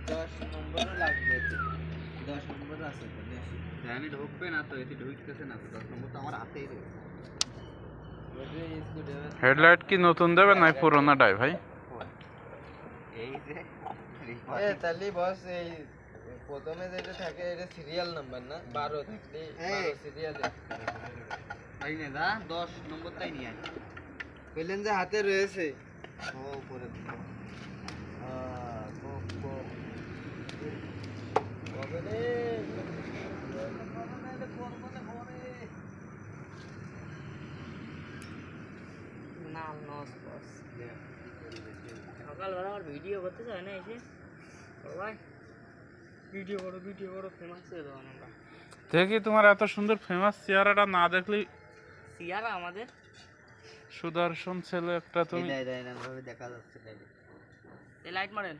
10 নম্বরও লাগবে তো, 10 নম্বর আছে তো বেশি। আমি ঢুকবে না তো, এটি ঢুকতেছে না তো, 10 নম্বর তো আমার হাতেই রয়েছে। হেডলাইট কি নতুন দেবে না পুরোনোটাই ভাই? এই যে তাহলে বস এই প্রথমে যেটা থাকে এটা সিরিয়াল নাম্বার না, 12 থাকলে 12 সিরিয়ালে তাই না দা 10 নম্বর তাই নিয়ে আয়। বললেন যে হাতে রয়েছে। ও উপরে কবে রে না নস বস সকালবেলা আমার ভিডিও করতে চায় না এসে সবাই ভিডিও করো ফেমাস হয়ে দেবো আমরা। দেখি তোমার এত সুন্দর ফেমাস চেহারাটা না দেখলে। সিয়ারা আমাদের সুদর্শন ছেলে একটা তুমি। দেয় না ভাবে দেখা যাচ্ছে তাই। এই লাইট মারেন।